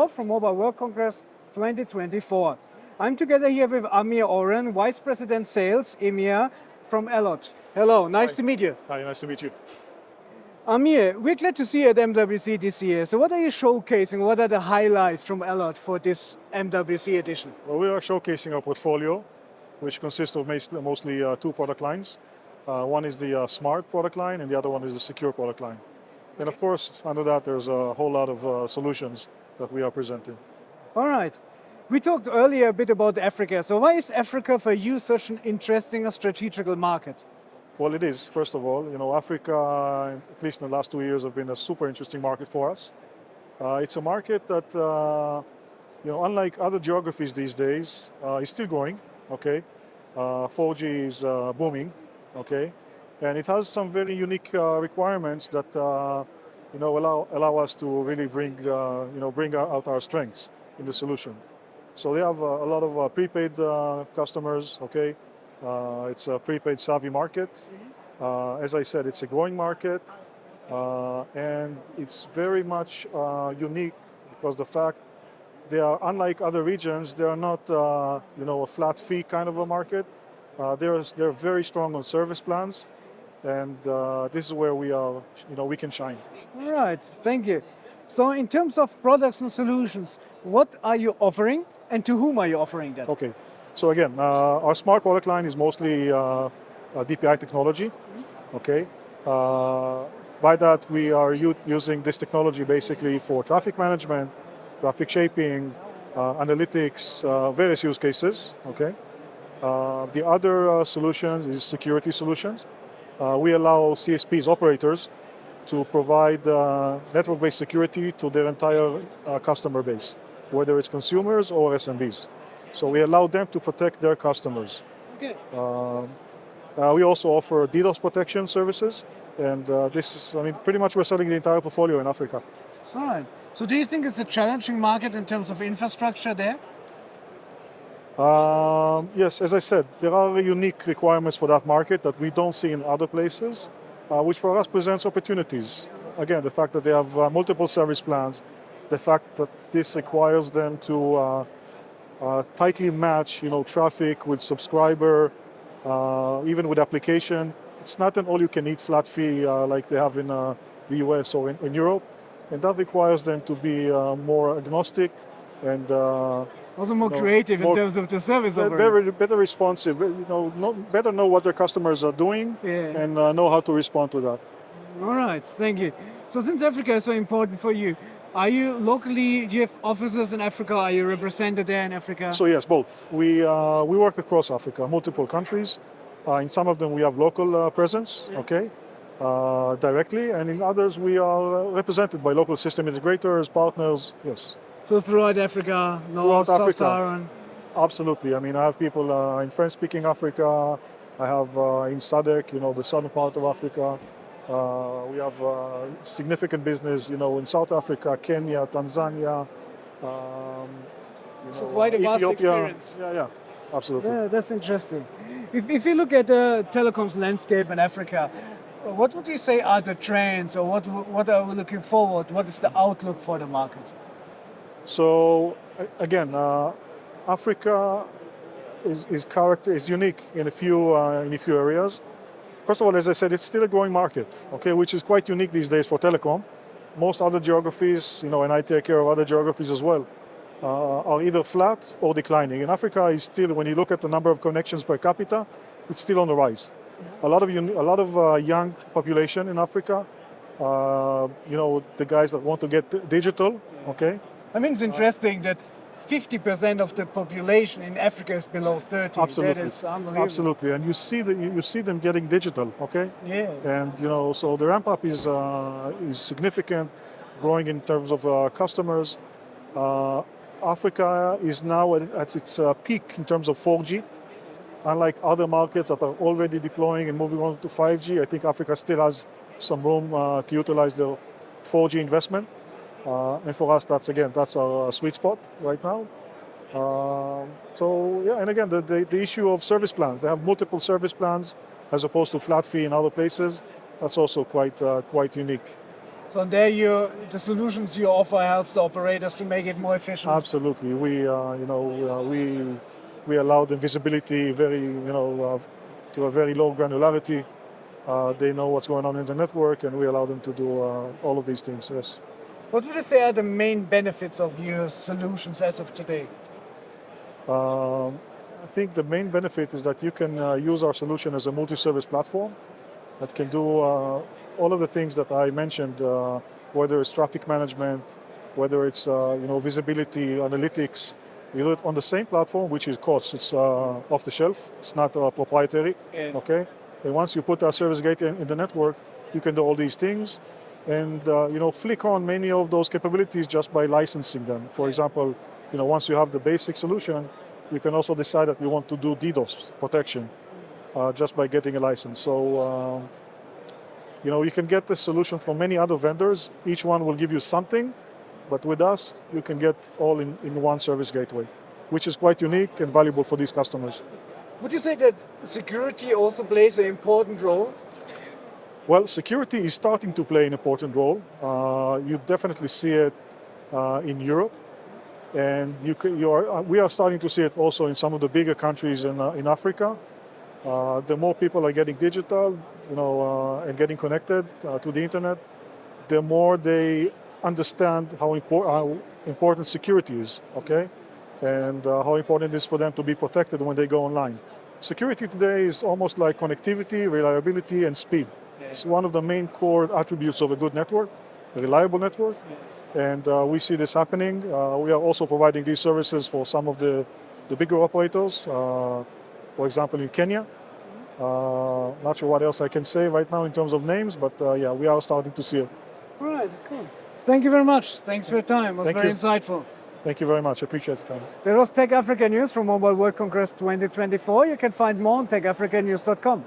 Allot from Mobile World Congress 2024. I'm together here with Amir Oren, Vice President Sales, EMEA from Allot. Hello, nice to meet you. Hi, nice to meet you. Amir, we're glad to see you at MWC this year. So what are you showcasing? What are the highlights from Allot for this MWC edition? Well, we are showcasing our portfolio, which consists of mostly two product lines. One is the smart product line and the other one is the secure product line. And of course, under that, there's a whole lot of solutions that we are presenting. All right. We talked earlier a bit about Africa. So why is Africa for you such an interesting strategical market? Well, it is, first of all. Africa, at least in the last 2 years, have been a super interesting market for us. It's a market that, unlike other geographies these days, is still growing, okay? 4G is booming, okay? And it has some very unique requirements that allow us to really bring out our strengths in the solution. So they have a lot of prepaid customers, okay? It's a prepaid savvy market. As I said, it's a growing market, and it's very much unique because the fact they are, unlike other regions, they are not a flat fee kind of a market. They're very strong on service plans. And this is where we can shine. All right, thank you. So in terms of products and solutions, what are you offering and to whom are you offering that? Okay, so again, our smart product line is mostly DPI technology, okay? By that, we are using this technology basically for traffic management, traffic shaping, analytics, various use cases, okay? The other solutions is security solutions. We allow CSPs, operators, to provide network-based security to their entire customer base, whether it's consumers or SMBs. So we allow them to protect their customers. Okay. We also offer DDoS protection services, and pretty much we're selling the entire portfolio in Africa. All right. So do you think it's a challenging market in terms of infrastructure there? Yes, as I said, there are unique requirements for that market that we don't see in other places, which for us presents opportunities. Again, the fact that they have multiple service plans, the fact that this requires them to tightly match, traffic with subscriber, even with application. It's not an all-you-can-eat flat fee like they have in the US or in Europe, and that requires them to be more agnostic and also more creative in terms of the service offering. Better responsive, better know what their customers are doing and know how to respond to that. All right, thank you. So since Africa is so important for you, are you locally, do you have offices in Africa? Are you represented there in Africa? So yes, both. We work across Africa, multiple countries. In some of them we have local presence, okay, directly, and in others we are represented by local system integrators, partners, yes. So throughout Africa, North, South Saharan? Absolutely. I have people in French-speaking Africa. I have in SADC, the southern part of Africa. We have significant business, in South Africa, Kenya, Tanzania. So quite a vast experience. Yeah, absolutely. Yeah, that's interesting. If you look at the telecoms landscape in Africa, what would you say are the trends, or what are we looking forward? What is the outlook for the market? So again, Africa is unique in a few areas. First of all, as I said, it's still a growing market, okay, which is quite unique these days for telecom. Most other geographies, and I take care of other geographies as well, are either flat or declining. In Africa, is still, when you look at the number of connections per capita, it's still on the rise. A lot of young population in Africa. The guys that want to get digital, okay. It's interesting that 50% of the population in Africa is below 30. Absolutely. That is unbelievable. Absolutely, and you see them getting digital, okay? Yeah. And so the ramp up is significant, growing in terms of customers. Africa is now at its peak in terms of 4G. Unlike other markets that are already deploying and moving on to 5G, I think Africa still has some room to utilize the 4G investment. And for us, that's our sweet spot right now. And again, the issue of service plans. They have multiple service plans as opposed to flat fee in other places. That's also quite unique. So there, the solutions you offer helps the operators to make it more efficient. Absolutely. We allow them visibility to a very low granularity. They know what's going on in the network, and we allow them to do all of these things. Yes. What would you say are the main benefits of your solutions as of today? I think the main benefit is that you can use our solution as a multi-service platform that can do all of the things that I mentioned, whether it's traffic management, whether it's visibility, analytics. You do it on the same platform, which is cost. It's off the shelf. It's not proprietary. Yeah. Okay. And once you put our service gateway in the network, you can do all these things, and flick on many of those capabilities just by licensing them. For example, once you have the basic solution, you can also decide that you want to do DDoS protection just by getting a license. So, you can get the solution from many other vendors. Each one will give you something, but with us, you can get all in one service gateway, which is quite unique and valuable for these customers. Would you say that security also plays an important role? Well, security is starting to play an important role. You definitely see it in Europe, and we are starting to see it also in some of the bigger countries in Africa. The more people are getting digital, and getting connected to the internet, the more they understand how important security is. Okay, and how important it is for them to be protected when they go online. Security today is almost like connectivity, reliability, and speed. It's one of the main core attributes of a good network, a reliable network, and we see this happening. We are also providing these services for some of the bigger operators, for example, in Kenya. Not sure what else I can say right now in terms of names, but yeah, we are starting to see it. All right, cool. Thank you very much. Thanks for your time. It was very insightful. Thank you very much. I appreciate the time. That was TechAfrica News from Mobile World Congress 2024. You can find more on techafricanews.com.